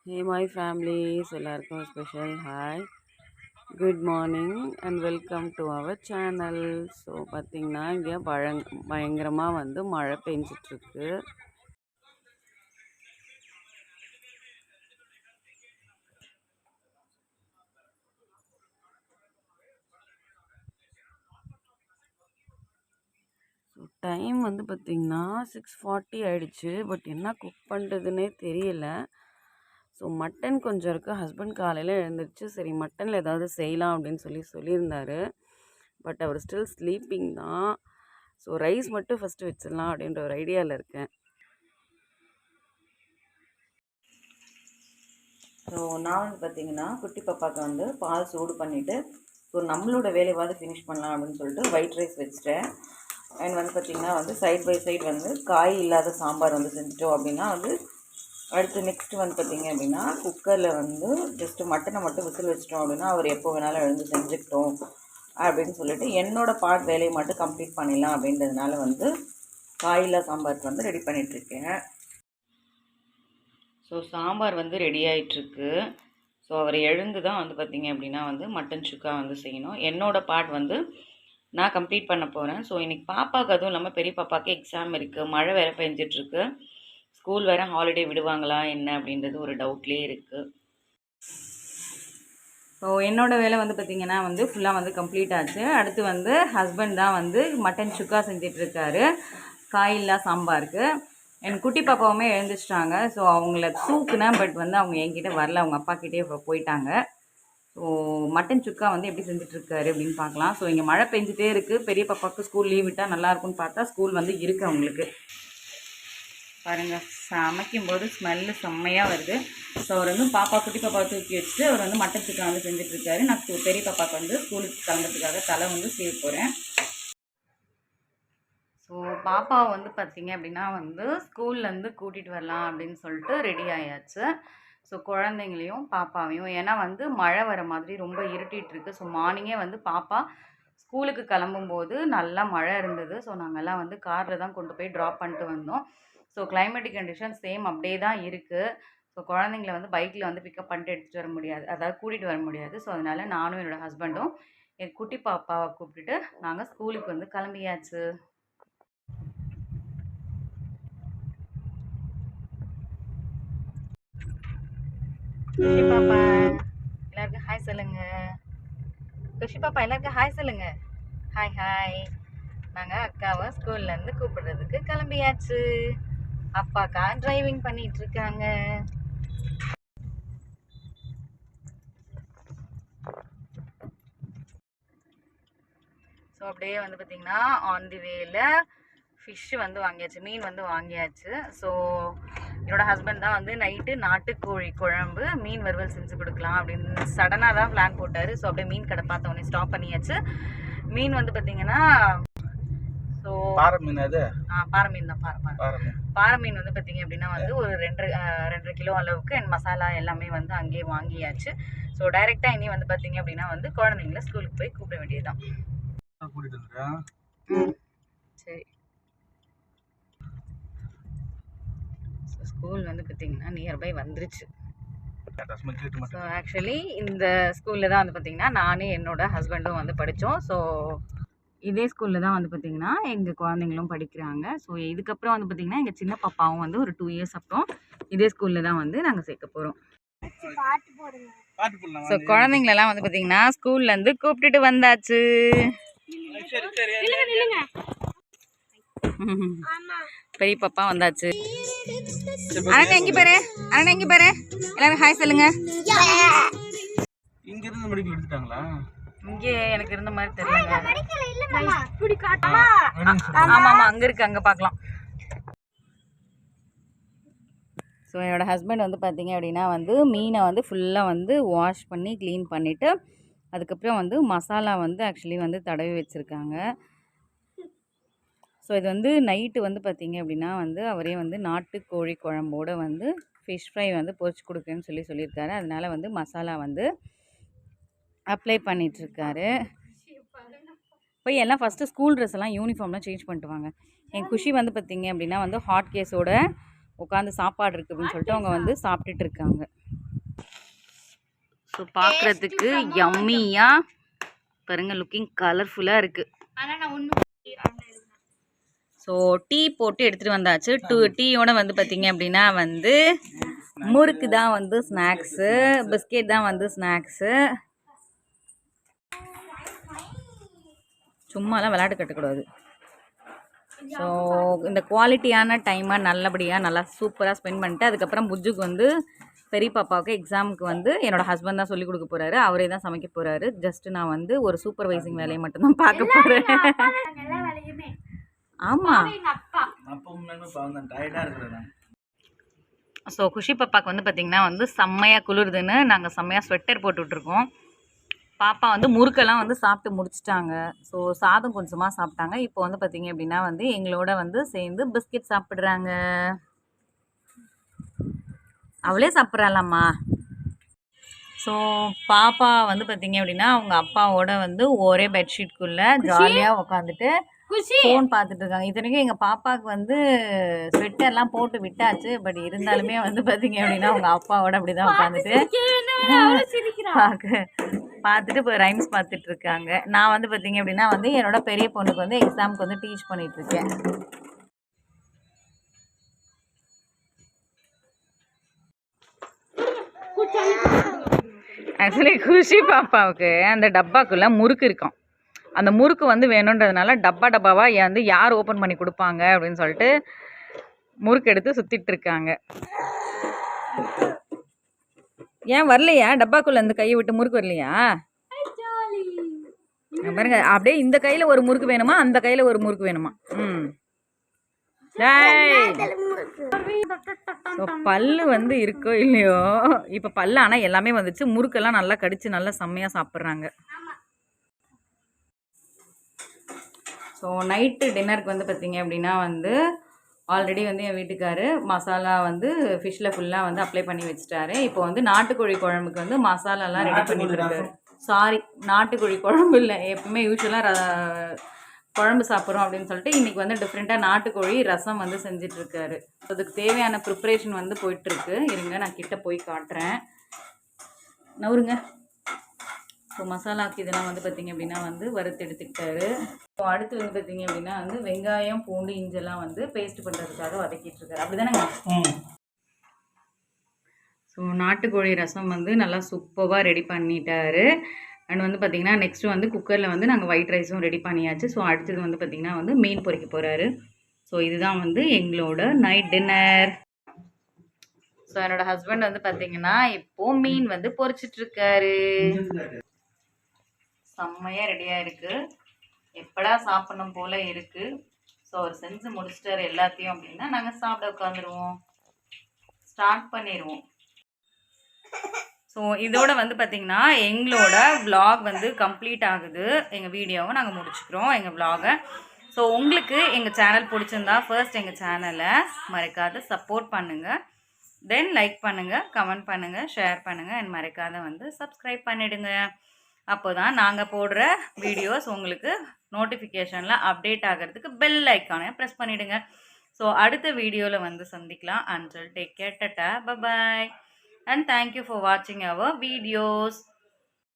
Hey my families, எல்லாருக்கும் special hi good morning and welcome to our channel. So பார்த்திங்கன்னா இங்கே பயங்கரமாக மழை பெஞ்சிட்ருக்கு. ஸோ டைம் பார்த்திங்கன்னா 6:40 ஆகிடுச்சு. பட் என்ன குக் பண்ணுறதுனே தெரியல. ஸோ மட்டன் கொஞ்சம் இருக்குது. ஹஸ்பண்ட் காலையில் எழுந்திரிச்சு சரி மட்டனில் ஏதாவது செய்யலாம் அப்படின்னு சொல்லியிருந்தார். பட் அவர் ஸ்டில் ஸ்லீப்பிங் தான். ஸோ ரைஸ் மட்டும் ஃபஸ்ட்டு வச்சிடலாம் அப்படின்ற ஒரு ஐடியாவில் இருக்கேன். ஸோ நான் பார்த்திங்கன்னா குட்டி பாப்பாவுக்கு பால் சூடு பண்ணிவிட்டு ஸோ நம்மளோட வேலையாவது ஃபினிஷ் பண்ணலாம் அப்படின்னு சொல்லிட்டு ஒயிட் ரைஸ் வச்சுட்டேன். அண்ட் பார்த்திங்கன்னா சைட் பை சைடு காய் இல்லாத சாம்பார் செஞ்சுட்டோம் அப்படின்னா அடுத்து நெக்ஸ்ட்டு பார்த்திங்க அப்படின்னா குக்கரில் ஜஸ்ட்டு மட்டனை மட்டும் விசில் வச்சிட்டோம் அப்படின்னா அவர் எப்போ வேணாலும் எழுந்து செஞ்சுக்கிட்டோம் அப்படின்னு சொல்லிட்டு என்னோடய பார்ட் வேலையை மட்டும் கம்ப்ளீட் பண்ணிடலாம் அப்படின்றதுனால காயில்லா சாம்பாருக்கு ரெடி பண்ணிகிட்ருக்கேன். ஸோ சாம்பார் ரெடி ஆகிட்டுருக்கு. ஸோ அவர் எழுந்து தான் பார்த்திங்க அப்படின்னா மட்டன் சுக்கா செய்யணும். என்னோடய பார்ட் நான் கம்ப்ளீட் பண்ண போகிறேன். ஸோ இன்றைக்கி பாப்பாவுக்கு அதுவும் இல்லாமல் பெரிய பாப்பாவுக்கு எக்ஸாம் இருக்குது. மழை வேறு பெஞ்சிட்ருக்கு. ஸ்கூல் வேறு ஹாலிடே விடுவாங்களா என்ன அப்படின்றது ஒரு டவுட்லேயே இருக்குது. ஸோ என்னோடய வேலை பார்த்திங்கன்னா ஃபுல்லாக கம்ப்ளீட் ஆச்சு. அடுத்து ஹஸ்பண்ட் தான் மட்டன் சுக்கா செஞ்சிட்ருக்காரு காயில்லா சாம்பாருக்கு. என் குட்டி பாப்பாவுமே எழுந்திரிச்சிட்டாங்க. ஸோ அவங்கள தூக்குனேன். பட் அவங்க என்கிட்ட வரல, அவங்க அப்பாக்கிட்டே போயிட்டாங்க. ஸோ மட்டன் சுக்கா எப்படி செஞ்சிட்ருக்காரு அப்படின்னு பார்க்கலாம். ஸோ இங்கே மழை பெஞ்சிட்டே இருக்குது. பெரிய பாப்பாவுக்கு ஸ்கூல் லீவ் விட்டால் நல்லாயிருக்குன்னு பார்த்தா ஸ்கூல் இருக்குது அவங்களுக்கு. பாருங்கள், சமைக்கும்போது ஸ்மெல்லு செம்மையாக வருது. ஸோ அவர் பாப்பா குட்டி பாப்பா தூக்கி வச்சுட்டு அவர் மட்டன் சுக்கா செஞ்சிட்ருக்காரு. நான் பெரிய பாப்பாவுக்கு ஸ்கூலுக்கு கிளம்புறதுக்காக தலை செய்ய போகிறேன். ஸோ பாப்பாவை பார்த்திங்க அப்படின்னா ஸ்கூல்லேருந்து கூட்டிகிட்டு வரலாம் அப்படின்னு சொல்லிட்டு ரெடி ஆயாச்சு. ஸோ குழந்தைங்களையும் பாப்பாவையும், ஏன்னா மழை வர மாதிரி ரொம்ப இருட்டிகிட்ருக்கு. ஸோ மார்னிங்கே பாப்பா ஸ்கூலுக்கு கிளம்பும்போது நல்லா மழை இருந்தது. ஸோ நாங்கள்லாம் காரில் தான் கொண்டு போய் ட்ராப் பண்ணிட்டு வந்தோம். ஸோ கிளைமேட்டிக் கண்டிஷன் சேம் அப்படியே தான் இருக்குது. ஸோ குழந்தைங்கள பைக்கில் பிக்கப் பண்ணிட்டு எடுத்துகிட்டு வர முடியாது, அதாவது கூட்டிகிட்டு வர முடியாது. ஸோ அதனால் நானும் என்னோடய ஹஸ்பண்டும் என் குட்டி பாப்பாவை கூப்பிட்டுட்டு நாங்கள் ஸ்கூலுக்கு கிளம்பியாச்சு. குஷி பாப்பா எல்லாருக்கும் ஹாய் சொல்லுங்க. குஷி பாப்பா எல்லாருக்கும் ஹாய் சொல்லுங்க. Hi hi. நாங்கள் அக்காவை ஸ்கூல்லேருந்து கூப்பிடுறதுக்கு கிளம்பியாச்சு. அப்பாக்கா டிரைவிங் பண்ணிட்டு இருக்காங்க. ஸோ அப்படியே பார்த்திங்கன்னா ஆன் தி வேல ஃபிஷ்ஷு வாங்கியாச்சு, மீன் வாங்கியாச்சு. ஸோ என்னோடய ஹஸ்பண்ட் தான் நைட்டு நாட்டுக்கோழி குழம்பு மீன் வறுவல் செஞ்சு கொடுக்கலாம் அப்படின்னு சடனாக தான் பிளான் போட்டார். ஸோ அப்படியே மீன் கடை பார்த்தோன்னே ஸ்டாப் பண்ணியாச்சு. மீன் பார்த்திங்கன்னா ஸோ பாறை மீன் தான். பாறை மீன் பார்த்திங்க அப்படின்னா ஒரு 2.5 கிலோ அளவுக்கு என் மசாலா எல்லாமே அங்கேயே வாங்கியாச்சு. ஸோ டைரெக்டாக இனி பார்த்திங்க அப்படின்னா குழந்தைங்கள ஸ்கூலுக்கு போய் கூப்பிட வேண்டியதுதான். சரி, ஸோ ஸ்கூல் பார்த்திங்கன்னா நியர்பை வந்துருச்சு. ஸோ ஆக்சுவலி இந்த ஸ்கூலில் தான் பார்த்திங்கன்னா நானும் என்னோட ஹஸ்பண்டும் படித்தோம். ஸோ இதே ஸ்கூலில் தான் பார்த்திங்கன்னா எங்கள் குழந்தைங்களும் படிக்கிறாங்க. ஸோ இதுக்கப்புறம் பார்த்திங்கன்னா எங்கள் சின்ன பாப்பாவும் ஒரு 2 இயர்ஸ் அப்புறம் இதே ஸ்கூலில் தான் நாங்கள் சேர்க்க போகிறோம். ஸோ குழந்தைங்களெல்லாம் பார்த்திங்கன்னா ஸ்கூல்லேருந்து கூப்பிட்டுட்டு வந்தாச்சு. பெரிய பாப்பா வந்தாச்சு. அண்ணா எங்கே பாரு, அண்ணா எங்கே பாரு, எல்லாரும் ஹாய் சொல்லுங்க. இங்கே எனக்கு இருந்த மாதிரி தெரியல. ஆமாம் அங்கே இருக்குது, அங்கே பார்க்கலாம். ஸோ என்னோடய ஹஸ்பண்ட் பார்த்திங்க அப்படின்னா மீனை ஃபுல்லாக வாஷ் பண்ணி க்ளீன் பண்ணிவிட்டு அதுக்கப்புறம் மசாலா ஆக்சுவலி தடவி வச்சுருக்காங்க. ஸோ இது நைட்டு பார்த்திங்க அப்படின்னா அவரே நாட்டுக்கோழி குழம்போடு ஃபிஷ் ஃப்ரை பொரிச்சு கொடுக்குறேன்னு சொல்லியிருக்காரு. அதனால் மசாலா அப்ளை பண்ணிகிட்ருக்காரு. போய் எல்லாம் ஃபஸ்ட்டு ஸ்கூல் ட்ரெஸ் எல்லாம் யூனிஃபார்ம்லாம் சேஞ்ச் பண்ணிட்டு வாங்க. என் குஷி பார்த்திங்க அப்படின்னா ஹாட் கேஸோட உட்காந்து சாப்பாடு இருக்குது அப்படின்னு சொல்லிட்டு அவங்க வந்து சாப்பிட்டுட்டு இருக்காங்க. ஸோ பார்க்குறதுக்கு யம்மியாக பாருங்க, லுக்கிங் கலர்ஃபுல்லாக இருக்குது. ஸோ டீ போட்டு எடுத்துகிட்டு வந்தாச்சு. டீயோட வந்து பார்த்திங்க அப்படின்னா வந்து முறுக்கு தான் வந்து ஸ்நாக்ஸு, பிஸ்கெட் தான் வந்து ஸ்நாக்ஸு. சும்மாலாம் விளையாட்டு கட்டக்கூடாது. ஸோ இந்த குவாலிட்டியான டைமை நல்லபடியாக நல்லா சூப்பராக ஸ்பெண்ட் பண்ணிட்டு அதுக்கப்புறம் புஜ்ஜுக்கு வந்து பெரிய பாப்பாவுக்கு எக்ஸாமுக்கு வந்து என்னோடய ஹஸ்பண்ட் தான் சொல்லிக் கொடுக்க போகிறாரு. அவரே தான் சமைக்க போகிறாரு. ஜஸ்ட்டு நான் வந்து ஒரு சூப்பர்வைசிங் வேலையை மட்டும்தான் பார்க்க போகிறேன். ஆமாம். ஸோ குஷி பாப்பாவுக்கு வந்து பார்த்திங்கன்னா வந்து செம்மையாக குளிருதுன்னு நாங்கள் செம்மையாக ஸ்வெட்டர் போட்டுட்ருக்கோம். பாப்பா வந்து முறுக்கெல்லாம் வந்து சாப்பிட்டு முடிச்சிட்டாங்க. ஸோ சாதம் கொஞ்சமாக சாப்பிட்டாங்க. இப்போ வந்து பார்த்திங்க அப்படின்னா வந்து எங்களோட வந்து சேர்ந்து பிஸ்கெட் சாப்பிட்றாங்க. அவளே சாப்பிட்றாளாம்மா. ஸோ பாப்பா வந்து பார்த்திங்க அப்படின்னா அவங்க அப்பாவோட வந்து ஒரே பெட்ஷீட்குள்ளே ஜாலியாக உட்காந்துட்டு ஃபோன் பார்த்துட்டு இருக்காங்க. இத்தனைக்கும் எங்கள் பாப்பாவுக்கு வந்து ஸ்வெட்டர்லாம் போட்டு விட்டாச்சு. பட் இருந்தாலுமே வந்து பார்த்திங்க அப்படின்னா அவங்க அப்பாவோட அப்படி தான் உட்காந்துட்டு பார்த்துட்டு இப்போ ரைம்ஸ் பார்த்துட்டு இருக்காங்க. நான் வந்து பார்த்திங்க அப்படின்னா வந்து என்னோட பெரிய பொண்ணுக்கு வந்து எக்ஸாமுக்கு வந்து டீச் பண்ணிகிட்ருக்கேன். ஆக்சுவலி குஷி பாப்பாவுக்கு அந்த டப்பாக்குள்ளே முறுக்கு இருக்கும். அந்த முறுக்கு வந்து வேணுன்றதுனால டப்பாவாக வந்து யார் ஓப்பன் பண்ணி கொடுப்பாங்க அப்படின்னு சொல்லிட்டு முறுக்கு எடுத்து சுற்றிட்டு இருக்காங்க. ஏன் வரலையா? டப்பாக்குள்ளே இந்த கையை விட்டு முறுக்கு வரலையா? பாருங்க, அப்படியே இந்த கையில் ஒரு முறுக்கு வேணுமா, அந்த கையில் ஒரு முறுக்கு வேணுமா? ஸோ பல்லு வந்து இருக்கோ இல்லையோ, இப்போ பல்லு ஆனால் எல்லாமே வந்துச்சு. முறுக்கெல்லாம் நல்லா கடிச்சு நல்லா செம்மையாக சாப்பிட்றாங்க. ஸோ நைட்டு டின்னருக்கு வந்து பார்த்திங்க அப்படின்னா வந்து ஆல்ரெடி வந்து என் வீட்டுக்காரு மசாலா வந்து ஃபிஷ்ஷில் ஃபுல்லாக வந்து அப்ளை பண்ணி வச்சுட்டாரு. இப்போ வந்து நாட்டுக்கோழி குழம்புக்கு வந்து மசாலாலாம் ரெடி பண்ணிட்டுருக்காரு. சாரி, நாட்டுக்கோழி குழம்பு இல்லை. எப்பவுமே யூஸ்வலாக குழம்பு சாப்பிட்றோம் அப்படின்னு சொல்லிட்டு இன்றைக்கி வந்து டிஃப்ரெண்ட்டாக நாட்டுக்கோழி ரசம் வந்து செஞ்சிட்ருக்காரு. அதுக்கு தேவையான ப்ரிப்ரேஷன் வந்து போயிட்டுருக்கு. இருங்க நான் கிட்டே போய் காட்டுறேன். நவருங்க. ஸோ மசாலாக்கு இதெல்லாம் வந்து பார்த்திங்க அப்படின்னா வந்து வறுத்து எடுத்துக்கிட்டாரு. ஸோ அடுத்து வந்து பார்த்திங்க அப்படின்னா வந்து வெங்காயம், பூண்டு, இஞ்செல்லாம் வந்து பேஸ்ட் பண்ணுறதுக்காக வதக்கிட்டுருக்காரு. அப்படி தானேங்க? ஸோ நாட்டுக்கோழி ரசம் வந்து நல்லா சூப்பராக ரெடி பண்ணிட்டாரு. அண்ட் வந்து பார்த்திங்கன்னா நெக்ஸ்ட்டு வந்து குக்கரில் வந்து நாங்கள் ஒயிட் ரைஸும் ரெடி பண்ணியாச்சு. ஸோ அடுத்தது வந்து பார்த்திங்கன்னா வந்து மீன் பொரிக்க போகிறாரு. ஸோ இதுதான் வந்து எங்களோட நைட் டின்னர். ஸோ என்னோடய ஹஸ்பண்ட் வந்து பார்த்திங்கன்னா இப்போது மீன் வந்து பொரிச்சிட்ருக்காரு. செம்மையாக ரெடியாக இருக்குது. எப்படா சாப்பிடணும் போல் இருக்குது. ஸோ அவர் செஞ்சு முடிச்சிட்டாரு எல்லாத்தையும் அப்படின்னா நாங்கள் சாப்பிட உட்காந்துருவோம், ஸ்டார்ட் பண்ணிடுவோம். ஸோ இதோட வந்து பார்த்திங்கன்னா எங்களோட விலாக் வந்து கம்ப்ளீட் ஆகுது. எங்கள் வீடியோவை நாங்கள் முடிச்சுக்கிறோம், எங்கள் விலாகை. ஸோ உங்களுக்கு எங்கள் சேனல் பிடிச்சிருந்தா ஃபர்ஸ்ட் எங்கள் சேனலை மறக்காத சப்போர்ட் பண்ணுங்கள். தென் லைக் பண்ணுங்கள், கமெண்ட் பண்ணுங்கள், ஷேர் பண்ணுங்கள். அண்ட் மறக்காத வந்து சப்ஸ்கிரைப் பண்ணிவிடுங்க. அப்போ தான் நாங்கள் போடுற வீடியோஸ் உங்களுக்கு நோட்டிஃபிகேஷனில் அப்டேட் ஆகிறதுக்கு பெல் ஐக்கானை ப்ரெஸ் பண்ணிவிடுங்க. ஸோ அடுத்த வீடியோவில் வந்து சந்திக்கலாம். until take care, tata, bye bye, and thank you for watching our videos.